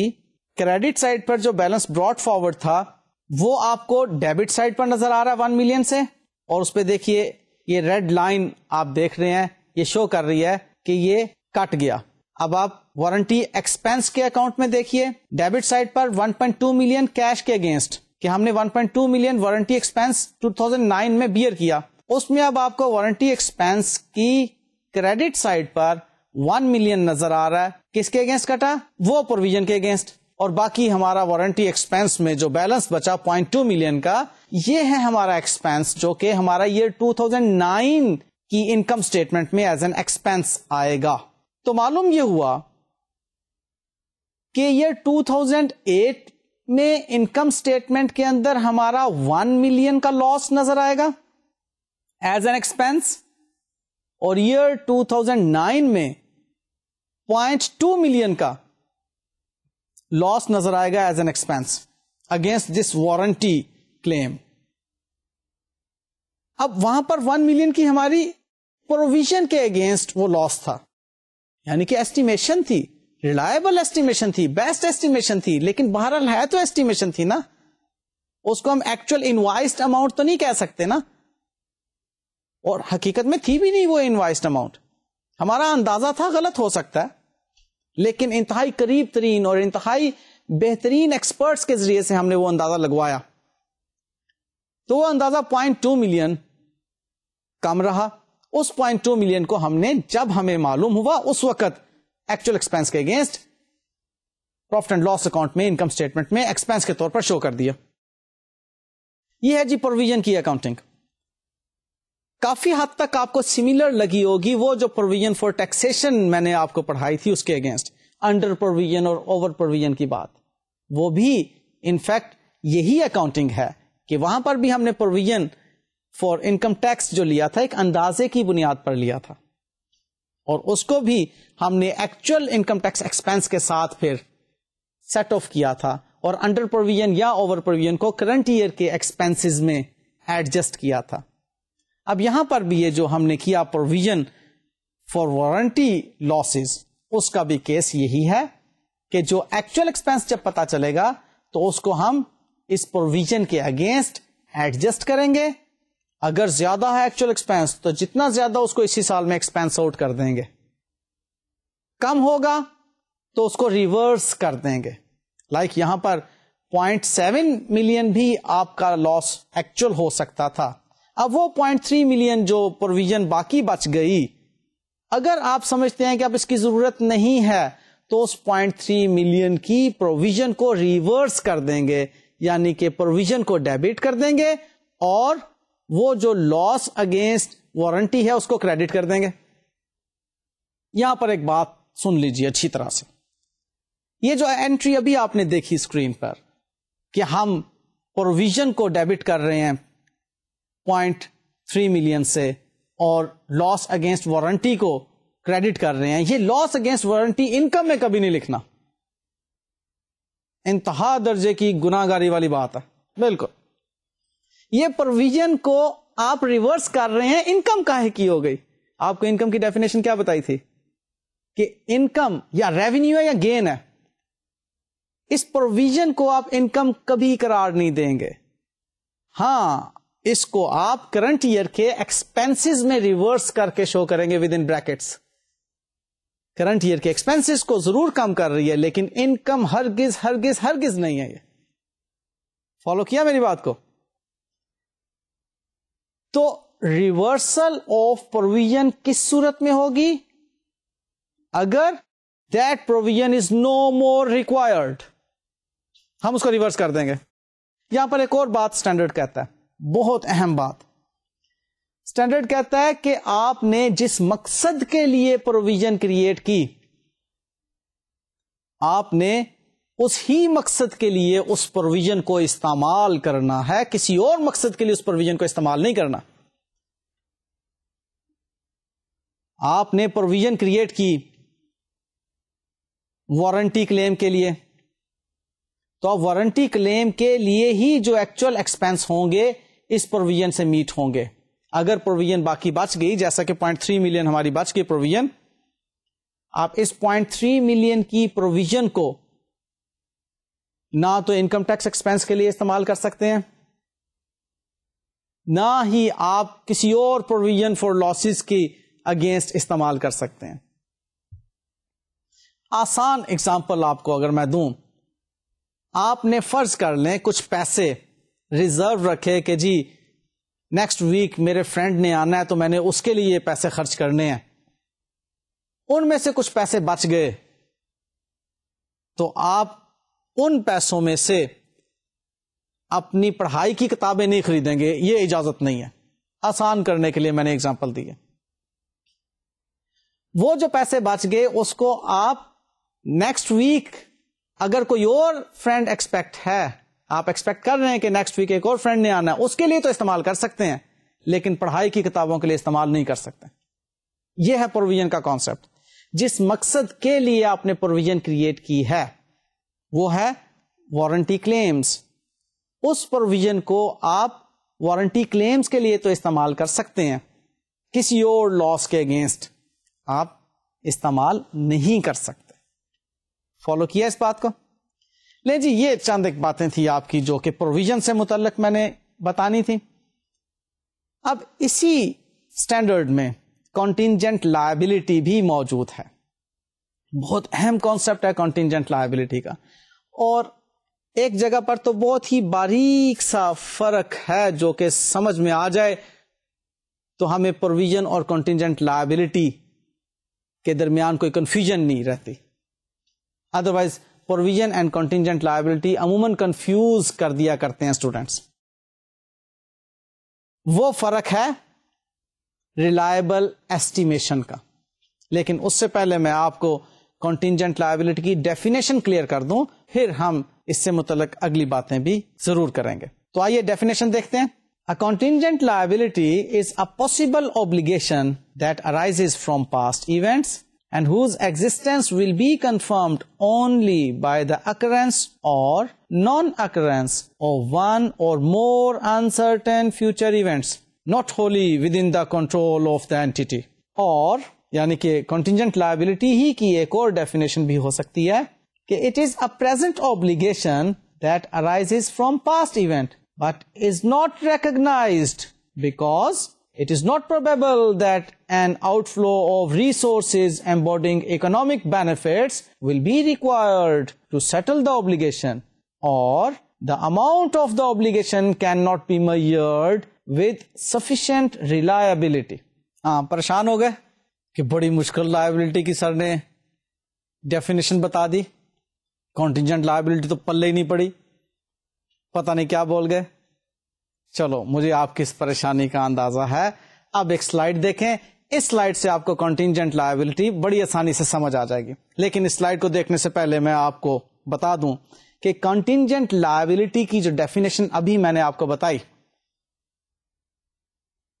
کریڈٹ سائڈ پر جو بیلنس براٹ فارورڈ تھا وہ آپ کو ڈیبٹ سائڈ پر نظر آ رہا ہے 1 ملین سے, اور اس پہ دیکھیے یہ ریڈ لائن آپ دیکھ رہے ہیں, یہ شو کر رہی ہے کہ یہ کٹ گیا. اب آپ وارنٹی ایکسپینس کے اکاؤنٹ میں دیکھیے, ڈیبٹ سائڈ پر 1.2 ملین کیش کے اگینسٹ, کہ ہم نے 1.2 ملین وارنٹی ایکسپینس 2009 میں بیئر کیا, اس میں اب آپ کو وارنٹی ایکسپینس کی کریڈٹ سائڈ پر 1 ملین نظر آ رہا ہے. کس کے اگینسٹ کٹا؟ وہ پروویژن کے اگینسٹ. اور باقی ہمارا وارنٹی ایکسپینس میں جو بیلنس بچا 0.2 ملین کا, یہ ہے ہمارا ایکسپینس, جو کہ ہمارا ایئر 2009 کی انکم سٹیٹمنٹ میں ایز این ایکسپینس آئے گا. تو معلوم یہ ہوا کہ ایئر 2008 میں انکم سٹیٹمنٹ کے اندر ہمارا 1 ملین کا لاس نظر آئے گا ایز این ایکسپینس, اور ایئر 2009 میں 0.2 ملین کا لاس نظر آئے گا as an expense against this warranty claim. اب وہاں پر 1 ملین کی ہماری پروویژن کے اگینسٹ وہ لاس تھا, یعنی کہ ایسٹیمیشن تھی, ریلائبل ایسٹیمیشن تھی, بیسٹ ایسٹیمیشن تھی, لیکن بہرحال ہے تو ایسٹیمیشن تھی نا, اس کو ہم ایکچوئل انوائسڈ اماؤنٹ تو نہیں کہہ سکتے نا, اور حقیقت میں تھی بھی نہیں وہ انوائسڈ اماؤنٹ. ہمارا اندازہ تھا, غلط ہو سکتا ہے, لیکن انتہائی قریب ترین اور انتہائی بہترین ایکسپرٹس کے ذریعے سے ہم نے وہ اندازہ لگوایا, تو وہ اندازہ 0.2 ملین کم رہا. اس 0.2 ملین کو ہم نے, جب ہمیں معلوم ہوا, اس وقت ایکچوئل ایکسپینس کے against profit and loss account میں, انکم اسٹیٹمنٹ میں ایکسپینس کے طور پر شو کر دیا. یہ ہے جی پروویژن کی اکاؤنٹنگ. کافی حد تک آپ کو سملر لگی ہوگی وہ جو پروویژن فار ٹیکسیشن میں نے آپ کو پڑھائی تھی, اس کے اگینسٹ انڈر پروویژن اور اوور پروویژن کی بات, وہ بھی انفیکٹ یہی اکاؤنٹنگ ہے کہ وہاں پر بھی ہم نے پروویژن فار انکم ٹیکس جو لیا تھا ایک اندازے کی بنیاد پر لیا تھا, اور اس کو بھی ہم نے ایکچوئل انکم ٹیکس ایکسپینس کے ساتھ پھر سیٹ آف کیا تھا, اور انڈر پروویژن یا اوور پروویژن کو کرنٹ ایئر کے ایکسپینسز میں ایڈجسٹ کیا تھا. اب یہاں پر بھی یہ جو ہم نے کیا پروویژن فار وارنٹی لاسز, اس کا بھی کیس یہی ہے کہ جو ایکچوئل ایکسپینس جب پتا چلے گا تو اس کو ہم اس پروویژن کے اگینسٹ ایڈجسٹ کریں گے. اگر زیادہ ہے ایکچوئل ایکسپینس تو جتنا زیادہ اس کو اسی سال میں ایکسپینس آؤٹ کر دیں گے, کم ہوگا تو اس کو ریورس کر دیں گے. لائک یہاں پر 0.7 ملین بھی آپ کا لاس ایکچوئل ہو سکتا تھا. اب وہ 0.3 ملین جو پروویژن باقی بچ گئی, اگر آپ سمجھتے ہیں کہ اب اس کی ضرورت نہیں ہے تو اس 0.3 ملین کی پروویژن کو ریورس کر دیں گے, یعنی کہ پروویژن کو ڈیبٹ کر دیں گے, اور وہ جو لاس اگینسٹ وارنٹی ہے اس کو کریڈٹ کر دیں گے. یہاں پر ایک بات سن لیجیے اچھی طرح سے, یہ جو انٹری ابھی آپ نے دیکھی اسکرین پر کہ ہم پروویژن کو ڈیبٹ کر رہے ہیں 0.3 ملین سے اور لاس اگینسٹ وارنٹی کو کریڈٹ کر رہے ہیں، یہ لاس اگینسٹ وارنٹی انکم میں کبھی نہیں لکھنا، انتہا درجے کی گناہگاری والی بات ہے. بالکل یہ پروویژن کو آپ ریورس کر رہے ہیں، انکم کاہے کی ہو گئی؟ آپ کو انکم کی ڈیفینیشن کیا بتائی تھی کہ انکم یا ریونیو ہے یا گین ہے. اس پروویژن کو آپ انکم کبھی قرار نہیں دیں گے. ہاں اس کو آپ کرنٹ ایئر کے ایکسپینسز میں ریورس کر کے شو کریں گے with in brackets. Current year کے ایکسپینسز کو ضرور کم کر رہی ہے لیکن انکم ہرگز ہرگز ہرگز نہیں ہے. یہ فالو کیا میری بات کو؟ تو ریورسل آف پروویژن کس صورت میں ہوگی؟ اگر that provision is no more required, ہم اس کو ریورس کر دیں گے. یہاں پر ایک اور بات اسٹینڈرڈ کہتا ہے، بہت اہم بات. اسٹینڈرڈ کہتا ہے کہ آپ نے جس مقصد کے لیے پروویژن کریٹ کی، آپ نے اس ہی مقصد کے لیے اس پروویژن کو استعمال کرنا ہے، کسی اور مقصد کے لیے اس پروویژن کو استعمال نہیں کرنا. آپ نے پروویژن کریٹ کی وارنٹی کلیم کے لیے، تو اب وارنٹی کلیم کے لیے ہی جو ایکچوئل ایکسپینس ہوں گے اس پروویژن سے میٹ ہوں گے. اگر پروویژن باقی بچ گئی، جیسا کہ 0.3 ملین ہماری بچ گئی پروویژن، آپ اس 0.3 ملین کی پروویژن کو نہ تو انکم ٹیکس ایکسپینس کے لیے استعمال کر سکتے ہیں، نہ ہی آپ کسی اور پروویژن فار لاسز کی اگینسٹ استعمال کر سکتے ہیں. آسان اگزامپل آپ کو اگر میں دوں، آپ نے فرض کر لیں کچھ پیسے ریزرو رکھے کہ جی نیکسٹ ویک میرے فرینڈ نے آنا ہے تو میں نے اس کے لیے یہ پیسے خرچ کرنے ہیں. ان میں سے کچھ پیسے بچ گئے تو آپ ان پیسوں میں سے اپنی پڑھائی کی کتابیں نہیں خریدیں گے، یہ اجازت نہیں ہے. آسان کرنے کے لیے میں نے اگزامپل دی ہے. وہ جو پیسے بچ گئے اس کو آپ نیکسٹ ویک اگر کوئی اور فرینڈ ایکسپیکٹ ہے، آپ ایکسپیکٹ کر رہے ہیں کہ نیکسٹ ویک ایک اور فرینڈ نے آنا ہے، اس کے لیے تو استعمال کر سکتے ہیں لیکن پڑھائی کی کتابوں کے لیے استعمال نہیں کر سکتے. یہ ہے پروویژن کا کانسیپٹ. جس مقصد کے لیے آپ نے پروویژن کریٹ کی ہے وہ ہے وارنٹی کلیمز. اس پروویژن کو آپ وارنٹی کلیمز کے لیے تو استعمال کر سکتے ہیں، کسی اور لاس کے اگینسٹ آپ استعمال نہیں کر سکتے. فالو کیا اس بات کو؟ لے جی، یہ چند ایک باتیں تھی آپ کی جو کہ پروویژن سے متعلق میں نے بتانی تھی. اب اسی اسٹینڈرڈ میں کنٹینجنٹ لائبلٹی بھی موجود ہے. بہت اہم کانسیپٹ ہے کنٹینجنٹ لائبلٹی کا، اور ایک جگہ پر تو بہت ہی باریک سا فرق ہے جو کہ سمجھ میں آ جائے تو ہمیں پروویژن اور کنٹینجنٹ لائبلٹی کے درمیان کوئی کنفیوژن نہیں رہتی. Otherwise provision and contingent liability عموماً کنفیوز کر دیا کرتے ہیں اسٹوڈینٹس. وہ فرق ہے ریلائبل ایسٹیمیشن کا. لیکن اس سے پہلے میں آپ کو کنٹینجنٹ لائبلٹی کی ڈیفینیشن کلیئر کر دوں، پھر ہم اس سے متعلق اگلی باتیں بھی ضرور کریں گے. تو آئیے ڈیفینیشن دیکھتے ہیں. A contingent liability is a possible obligation that arises from past events and whose existence will be confirmed only by the occurrence or non-occurrence of one or more uncertain future events not wholly within the control of the entity. اور یعنی کہ contingent liability ہی کی ایک اور definition بھی ہو سکتی ہے کہ it is a present obligation that arises from past event but is not recognized because it is not probable that an outflow of resources embodying economic benefits will be required to settle the obligation, or the amount of the obligation cannot be measured with sufficient reliability. پریشان ہو گئے کہ بڑی مشکل liability کی سر نے definition بتا دی، contingent liability تو پلے ہی نہیں پڑی، پتہ نہیں کیا بول گئے. چلو مجھے آپ کی اس پریشانی کا اندازہ ہے. اب ایک سلائیڈ دیکھیں، اس سلائیڈ سے آپ کو کنٹینجنٹ لائبلٹی بڑی آسانی سے سمجھ آ جائے گی. لیکن اس سلائیڈ کو دیکھنے سے پہلے میں آپ کو بتا دوں کہ کنٹینجنٹ لائبلٹی کی جو ڈیفینیشن ابھی میں نے آپ کو بتائی,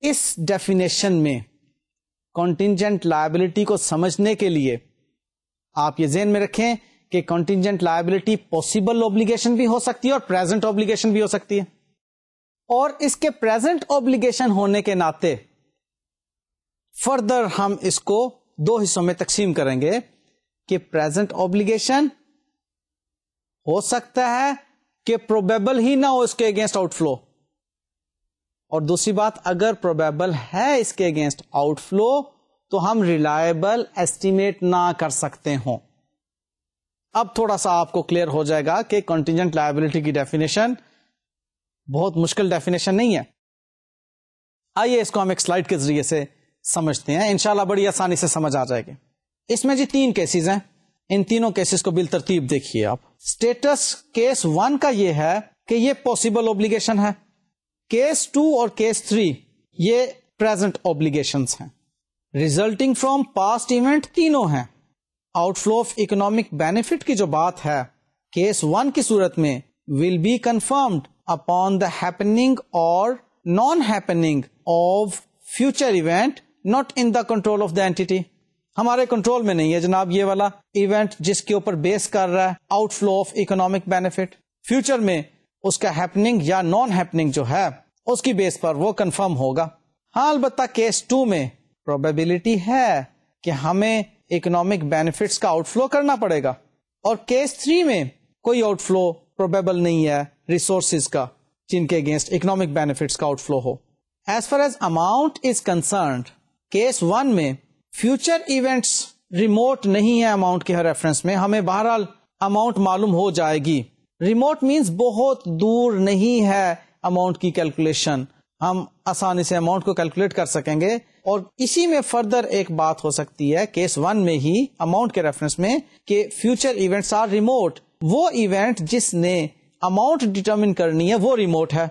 اس ڈیفینیشن میں کنٹینجنٹ لائبلٹی کو سمجھنے کے لیے آپ یہ ذہن میں رکھیں کہ کنٹینجنٹ لائبلٹی پاسبل اوبلیگیشن بھی ہو سکتی ہے اور پریزنٹ اوبلیگیشن بھی ہو سکتی ہے. اور اس کے پریزنٹ اوبلیگیشن ہونے کے ناطے فردر ہم اس کو دو حصوں میں تقسیم کریں گے کہ پریزنٹ اوبلیگیشن ہو سکتا ہے کہ پروبیبل ہی نہ ہو اس کے اگینسٹ آؤٹ فلو, اور دوسری بات اگر پروبیبل ہے اس کے اگینسٹ آؤٹ فلو تو ہم ریلائبل ایسٹیمیٹ نہ کر سکتے ہوں. اب تھوڑا سا آپ کو کلیئر ہو جائے گا کہ کنٹینجنٹ لائبلٹی کی ڈیفینیشن بہت مشکل ڈیفینیشن نہیں ہے. آئیے اس کو ہم ایک سلائیڈ کے ذریعے سے سمجھتے ہیں, انشاءاللہ بڑی آسانی سے سمجھ آ جائے گی. اس میں جی 3 کیسز ہیں, ان تینوں کیسز کو بالترتیب دیکھیے آپ. اسٹیٹس کیس 1 کا یہ ہے کہ یہ پاسبل اوبلیگیشن ہے. کیس 2 اور کیس 3 یہ پریزنٹ اوبلیگیشنز ہیں. ریزلٹنگ فرام پاسٹ ایونٹ تینوں ہیں. Outflow of economic benefit کی جو بات ہے کیس 1 کی صورت میں will be confirmed upon the happening اور non happening of future event not in the control of the entity. ہمارے کنٹرول میں نہیں ہے جناب یہ والا ایونٹ جس کے اوپر بیس کر رہا ہے out flow of economic benefit. Future میں اس کا ہیپننگ یا نان ہیپننگ جو ہے اس کی بیس پر وہ کنفرم ہوگا. ہاں البتہ کیس 2 میں پروبیبلٹی ہے کہ ہمیں اکنامک بینیفٹس کا آؤٹ فلو کرنا پڑے گا, اور کیس 3 میں کوئی آؤٹ فلو پروبیبل نہیں ہے ریسورسز کا جن کے اگینسٹ اکنامک بینیفٹس کا out flow who. As far as amount is concerned case 1 میں فیوچر ایونٹس ریموٹ نہیں ہے اماؤنٹ کے ہر ریفرنس میں, ہمیں بہرحال اماؤنٹ معلوم ہو جائے گی. ریموٹ مینز بہت دور نہیں ہے اماؤنٹ کی کیلکولیشن, ہم آسانی سے اماؤنٹ کو کیلکولیٹ کر سکیں گے. اور اسی میں فردر ایک بات ہو سکتی ہے کیس 1 میں ہی اماؤنٹ کے ریفرنس میں کہ فیوچر ایونٹس آر ریموٹ. وہ ایونٹ جس نے اماؤنٹ ڈیٹرمن کرنی ہے وہ ریموٹ ہے.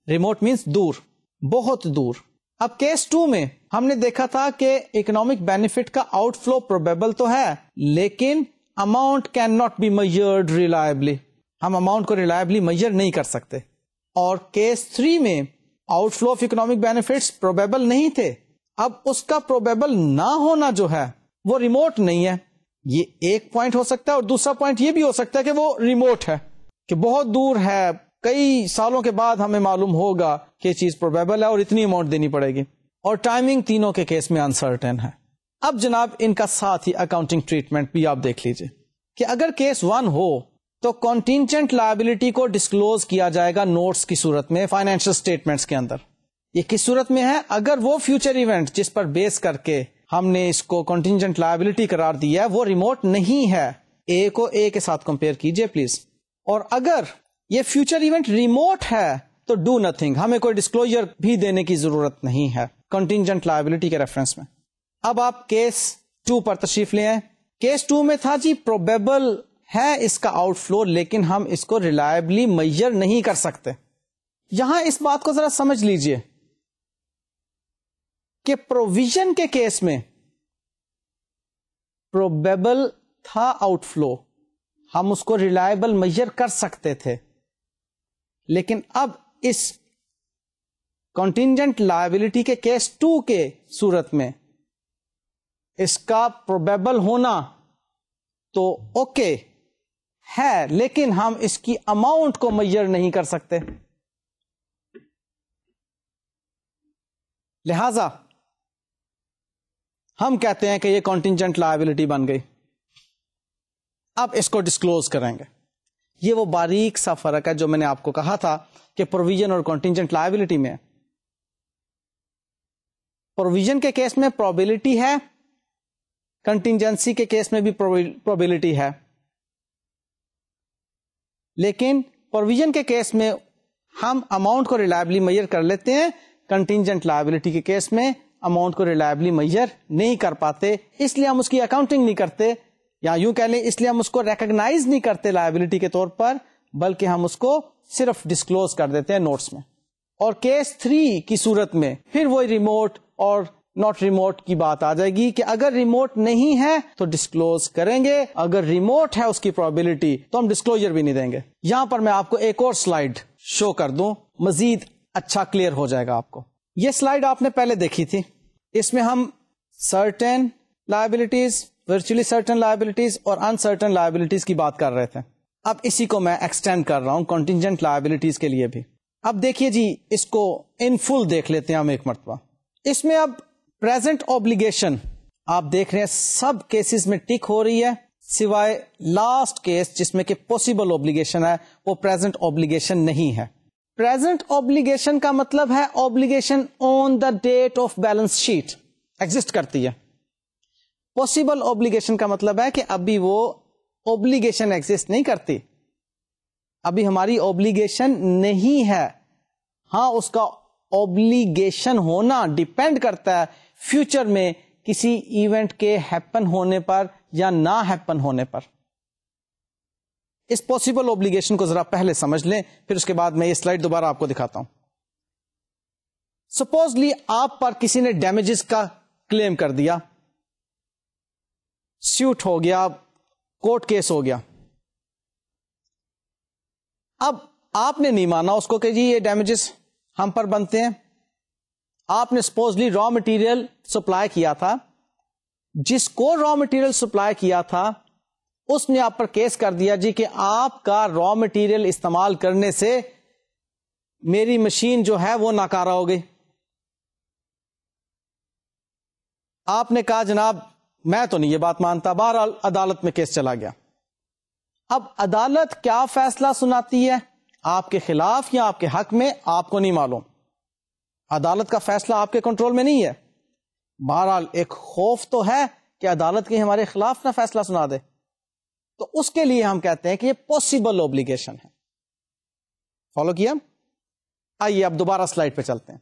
ریموٹ مینز دور, بہت دور. اب کیس 2 میں ہم نے دیکھا تھا کہ اکنامک بینیفٹ کا آؤٹ فلو پروبیبل تو ہے لیکن amount can not be measured reliably, ہم اماؤنٹ کو ریلائبلی میجر نہیں کر سکتے. اور کیس 3 میں outflow of economic benefits probable نہیں تھے. اب اس کا پروبیبل نہ ہونا جو ہے وہ ریموٹ نہیں ہے. یہ ایک پوائنٹ ہو سکتا ہے, اور دوسرا پوائنٹ یہ بھی ہو سکتا ہے کہ وہ ریموٹ ہے, کہ بہت دور ہے, کئی سالوں کے بعد ہمیں معلوم ہوگا کہ یہ چیز پروبیبل ہے اور اتنی اماؤنٹ دینی پڑے گی. اور ٹائمنگ تینوں کے کیس میں انسرٹن ہے. اب جناب ان کا ساتھ ہی اکاؤنٹنگ ٹریٹمنٹ بھی آپ دیکھ لیجئے کہ اگر کیس 1 ہو تو کنٹینجنٹ لائبلٹی کو ڈسکلوز کیا جائے گا نوٹس کی صورت میں فائنینشل اسٹیٹمنٹس کے اندر. یہ کس صورت میں ہے؟ اگر وہ فیوچر ایونٹ جس پر بیس کر کے ہم نے اس کو کنٹینجنٹ لائبلٹی قرار دیا ہے وہ ریموٹ نہیں ہے. اے کو اے کے ساتھ کمپیئر کیجئے پلیز. اور اگر یہ فیوچر ایونٹ ریموٹ ہے تو ڈو نتھنگ, ہمیں کوئی ڈسکلوجر بھی دینے کی ضرورت نہیں ہے کنٹینجنٹ لائبلٹی کے ریفرنس میں. اب آپ کیس 2 پر تشریف لے آئیں. کیس 2 میں تھا جی پروبیبل ہے اس کا آؤٹ فلو لیکن ہم اس کو ریلائبلی میجر نہیں کر سکتے. یہاں اس بات کو ذرا سمجھ لیجئے کہ پروویژن کے کیس میں پروبیبل تھا آؤٹ فلو, ہم اس کو ریلائبل میجر کر سکتے تھے, لیکن اب اس کنٹینجنٹ لائبلٹی کے کیس 2 کے صورت میں اس کا پروبیبل ہونا تو اوکے ہے لیکن ہم اس کی اماؤنٹ کو میجر نہیں کر سکتے. لہذا ہم کہتے ہیں کہ یہ کنٹینجنٹ لائبلٹی بن گئی. اب اس کو ڈسکلوز کریں گے. یہ وہ باریک سا فرق ہے جو میں نے آپ کو کہا تھا کہ پروویژن اور کنٹینجنٹ لائبلٹی میں. پروویژن کے کیس میں پروبیبلٹی ہے, کنٹینجنسی کے کیس میں بھی پروبیبلٹی ہے, لیکن پروویژن کے کیس میں ہم اماؤنٹ کو ریلائبلی میجر کر لیتے ہیں, کنٹینجنٹ لائبلٹی کے کیس میں اماؤنٹ کو ریلائبلی میجر نہیں کر پاتے, اس لیے ہم اس کی اکاؤنٹنگ نہیں کرتے, یا یوں کہہ لیں اس لیے ہم اس کو ریکگنائز نہیں کرتے لائبلٹی کے طور پر, بلکہ ہم اس کو صرف ڈسکلوز کر دیتے ہیں نوٹس میں. اور کیس 3 کی صورت میں پھر وہی ریموٹ اور ناٹ ریموٹ کی بات آ جائے گی کہ اگر ریموٹ نہیں ہے تو ڈسکلوز کریں گے, اگر ریموٹ ہے اس کی پرابیلٹی تو ہم ڈسکلوجر بھی نہیں دیں گے. یہاں پر میں آپ کو ایک اور سلائیڈ شو کر دوں, مزید اچھا کلیئر ہو جائے گا آپ کو. یہ سلائیڈ آپ نے پہلے دیکھی تھی, اس میں ہم certain liabilities, virtually certain liabilities اور انسرٹن لائبلٹیز کی بات کر رہے تھے. اب اسی کو میں ایکسٹینڈ کر رہا ہوں کنٹینجنٹ لائبلٹیز کے لیے بھی. اب دیکھیے جی, اس کو ان فل دیکھ لیتے ہیں ہم ایک مرتبہ. اس میں اب پریزنٹ اوبلیگیشن آپ دیکھ رہے ہیں سب کیسز میں ٹک ہو رہی ہے, سوائے لاسٹ کیس جس میں کہ پاسبل اوبلیگیشن ہے, وہ پریزنٹ اوبلیگیشن نہیں ہے. پریزنٹ اوبلیگیشن کا مطلب ہے obligation on the date of balance sheet exist کرتی ہے. پاسبل اوبلیگیشن کا مطلب ہے کہ ابھی وہ اوبلیگیشن ایگزسٹ نہیں کرتی, ابھی ہماری اوبلیگیشن نہیں ہے. ہاں, اس کا اوبلیگیشن ہونا ڈیپینڈ کرتا ہے فیوچر میں کسی ایونٹ کے ہیپن ہونے پر یا نہ ہیپن ہونے پر. اس پاسبل اوبلیگیشن کو ذرا پہلے سمجھ لیں, پھر اس کے بعد میں یہ سلائیڈ دوبارہ آپ کو دکھاتا ہوں. سپوزلی آپ پر کسی نے ڈیمیجز کا کلیم کر دیا, سیوٹ ہو گیا, کورٹ کیس ہو گیا. اب آپ نے نہیں مانا اس کو کہ جی یہ ڈیمیجز ہم پر بنتے ہیں. آپ نے سپوزلی را مٹیریل سپلائی کیا تھا, جس کو را مٹیریل سپلائی کیا تھا اس نے آپ پر کیس کر دیا جی کہ آپ کا را مٹیریل استعمال کرنے سے میری مشین جو ہے وہ ناکارہ ہو گئی. آپ نے کہا جناب میں تو نہیں یہ بات مانتا, بہرحال عدالت میں کیس چلا گیا. اب عدالت کیا فیصلہ سناتی ہے آپ کے خلاف یا آپ کے حق میں, آپ کو نہیں معلوم. عدالت کا فیصلہ آپ کے کنٹرول میں نہیں ہے. بہرحال ایک خوف تو ہے کہ عدالت کے ہمارے خلاف نہ فیصلہ سنا دے, تو اس کے لیے ہم کہتے ہیں کہ یہ پاسبل اوبلیگیشن ہے. فالو کیا؟ آئیے اب دوبارہ سلائیڈ پہ چلتے ہیں.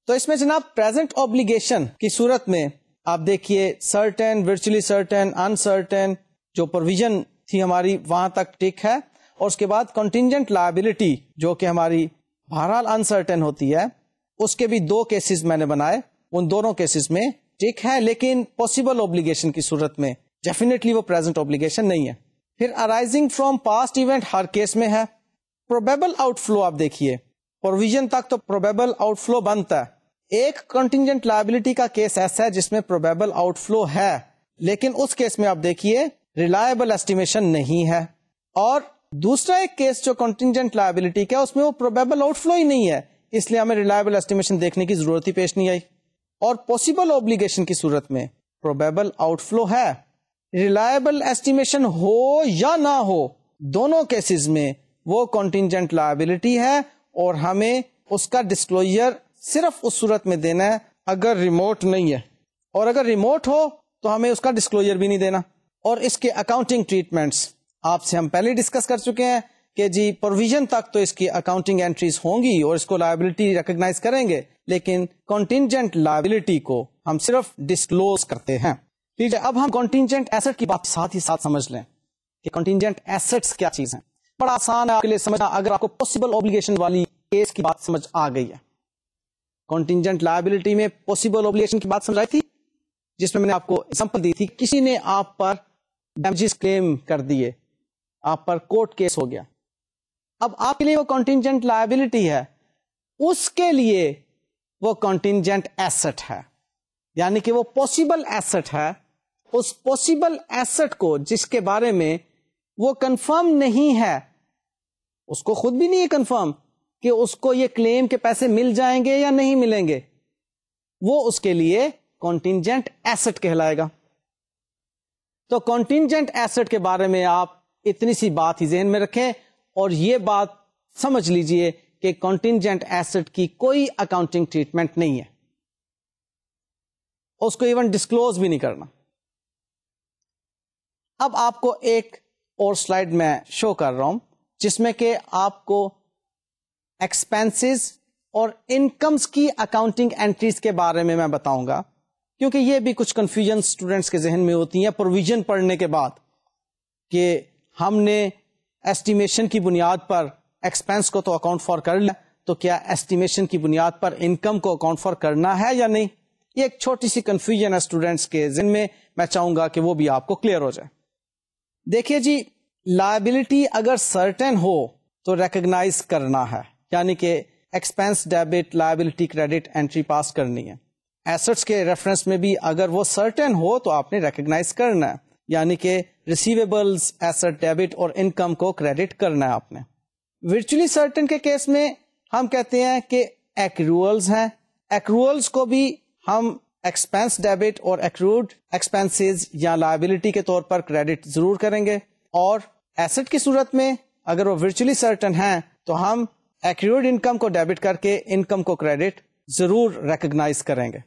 تو اس میں جناب پریزنٹ اوبلیگیشن کی صورت میں آپ دیکھیے سرٹن, ورچولی سرٹن, انسرٹن جو پروویژن تھی ہماری وہاں تک ٹک ہے, اور اس کے بعد کنٹینجنٹ لائبلٹی جو کہ ہماری بہرحال انسرٹن ہوتی ہے, اس کے بھی دو کیسز میں نے بنائے, ان دونوں کیسز میں ٹک ہے, لیکن پاسبل اوبلیگیشن کی صورت میں ڈیفینیٹلی وہ پریزنٹ اوبلیگیشن نہیں ہے. پھر arising from past event Hare case میں ہے. پروبیبل آؤٹ فلو آپ دیکھیے, پروویژن تک تو پروبیبل آؤٹ فلو بنتا ہے. ایک کنٹینجنٹ لائبلٹی کا کیس ایسا ہے جس میں پروبیبل آؤٹ فلو ہے, لیکن اس کیس میں آپ دیکھیے ریلائبل ایسٹیمیشن نہیں ہے. اور دوسرا ایک کیس جو کنٹینجنٹ لائبلٹی کا اس میں وہ پروبیبل آؤٹ فلو ہی نہیں ہے, اس لیے ہمیں ریلائبل ایسٹیمیشن دیکھنے کی ضرورت ہی پیش نہیں آئی. اور پاسبل اوبلیگیشن کی صورت میں پروبیبل آؤٹ فلو ہے. ریلائبل ایسٹیمیشن ہو یا نہ ہو, دونوں کیسز میں وہ کنٹینجنٹ لائبلٹی ہے, اور ہمیں اس کا ڈسکلوجر صرف اس صورت میں دینا ہے اگر ریموٹ نہیں ہے, اور اگر ریموٹ ہو تو ہمیں اس کا ڈسکلوجر بھی نہیں دینا. اور اس کے اکاؤنٹنگ ٹریٹمنٹس آپ سے ہم پہلے ڈسکس کر چکے ہیں کہ جی پروویژن تک تو اس کی اکاؤنٹنگ انٹریز ہوں گی اور اس کو لائبلٹی ریکگنائز کریں گے, لیکن کنٹینجنٹ لائبلٹی کو ہم صرف ڈسکلوز کرتے ہیں. ٹھیک ہے, اب ہم کنٹینجنٹ ایسٹ کی بات ساتھ ہی ساتھ سمجھ لیں کہ کنٹینجنٹ ایسٹس کیا چیز ہیں. بڑا آسان ہے آپ کے لیے سمجھنا اگر آپ کو پاسبل اوبلیگیشن والی کیس کی بات سمجھ آ گئی ہے. کنٹینجنٹ لائبلٹی میں پاسبل اوبلیگیشن کی بات سمجھ آئی تھی, جس میں نے آپ کو ایگزامپل دی تھی, کسی نے آپ پر ڈیمیجز کلیم کر دیے, آپ پر کورٹ کیس ہو گیا. اب آپ کے لیے وہ کنٹینجنٹ لائبلٹی ہے, اس کے لیے وہ کنٹینجنٹ ایسٹ ہے, یعنی کہ وہ پاسبل ایسٹ ہے. اس پاسبل ایسٹ کو جس کے بارے میں وہ کنفرم نہیں ہے, اس کو خود بھی نہیں ہے کنفرم کہ اس کو یہ کلیم کے پیسے مل جائیں گے یا نہیں ملیں گے, وہ اس کے لیے کنٹینجنٹ ایسٹ کہلائے گا. تو کنٹینجنٹ ایسٹ کے بارے میں آپ اتنی سی بات ہی ذہن میں رکھیں, اور یہ بات سمجھ لیجئے کہ کنٹینجنٹ ایسٹ کی کوئی اکاؤنٹنگ ٹریٹمنٹ نہیں ہے, اس کو ایون ڈسکلوز بھی نہیں کرنا. اب آپ کو ایک اور سلائیڈ میں شو کر رہا ہوں جس میں کہ آپ کو ایکسپینسز اور انکمز کی اکاؤنٹنگ انٹریز کے بارے میں بتاؤں گا, کیونکہ یہ بھی کچھ کنفیوژن اسٹوڈنٹس کے ذہن میں ہوتی ہیں پروویژن پڑھنے کے بعد کہ ہم نے ایسٹیمیشن کی بنیاد پر ایکسپینس کو تو اکاؤنٹ فار کر لیا, تو کیا ایسٹیمیشن کی بنیاد پر انکم کو اکاؤنٹ فار کرنا ہے یا نہیں. یہ ایک چھوٹی سی کنفیوژن ہے اسٹوڈینٹس کے ذہن میں چاہوں گا کہ وہ بھی آپ کو کلیئر ہو جائے. دیکھیے جی، لائبلٹی اگر سرٹن ہو تو ریکگنائز کرنا ہے، یعنی کہ expense debit liability credit entry pass کرنی ہے. ایسٹس کے ریفرنس میں بھی اگر وہ سرٹن ہو تو آپ نے ریکگنائز کرنا ہے، یعنی کہ ریسیویبلز ایسٹ ڈیبٹ اور انکم کو کریڈٹ کرنا ہے آپ نے. ورچولی سرٹن کے کیس میں ہم کہتے ہیں کہ ایکروولز ہیں، ایکروولز کو بھی ہم ایکسپینس ڈیبٹ اور ایکروڈ ایکسپینسز یا لائبلٹی کے طور پر کریڈٹ ضرور کریں گے. اور ایسٹ کی صورت میں اگر وہ ورچولی سرٹن ہیں تو ہم ایکروڈ انکم کو ڈیبٹ کر کے انکم کو کریڈٹ ضرور ریکگنائز کریں گے.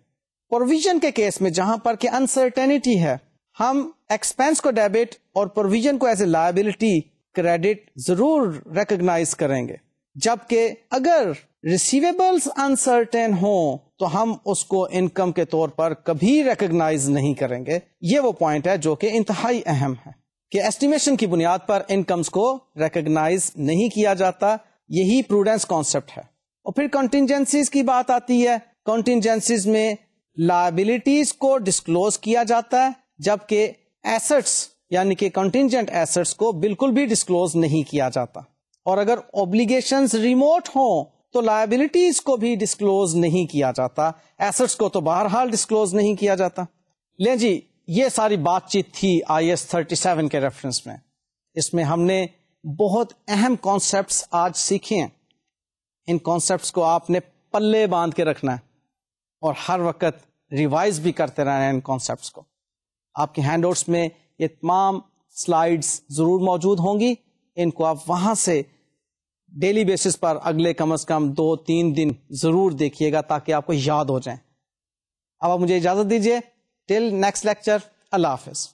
پروویژن کے کیس میں جہاں پر کہ انسرٹینٹی ہے، ہم ایکسپینس کو ڈیبٹ اور پروویژن کو ایز اے لائبلٹی کریڈٹ ضرور ریکگنائز کریں گے. جبکہ اگر ریسیویبلز انسرٹن ہوں تو ہم اس کو انکم کے طور پر کبھی ریکگنائز نہیں کریں گے. یہ وہ پوائنٹ ہے جو کہ انتہائی اہم ہے کہ ایسٹیمیشن کی بنیاد پر انکمز کو ریکگنائز نہیں کیا جاتا. یہی پروڈنس کانسیپٹ ہے. اور پھر کنٹینجنسیز کی بات آتی ہے. کنٹینجنسیز میں لائبلٹیز کو ڈسکلوز کیا جاتا ہے، جبکہ ایسٹس یعنی کہ کنٹینجنٹ ایسٹس کو بالکل بھی ڈسکلوز نہیں کیا جاتا. اور اگر اوبلیگیشنز ریموٹ ہوں تو لائبلٹیز کو بھی ڈسکلوز نہیں کیا جاتا، ایسٹس کو تو بہرحال ڈسکلوز نہیں کیا جاتا. لیں جی، یہ ساری بات چیت تھی IAS 37 کے ریفرنس میں. اس میں ہم نے بہت اہم کانسیپٹس آج سیکھے ہیں. ان کانسیپٹس کو آپ نے پلے باندھ کے رکھنا ہے اور ہر وقت ریوائز بھی کرتے رہنا ہے ان کانسیپٹس کو. آپ کے ہینڈ آؤٹس میں یہ تمام سلائیڈز ضرور موجود ہوں گی. ان کو آپ وہاں سے ڈیلی بیسس پر اگلے کم از کم 2-3 دن ضرور دیکھیے گا تاکہ آپ کو یاد ہو جائیں. اب آپ مجھے اجازت دیجیے. Till next lecture. اللہ حافظ.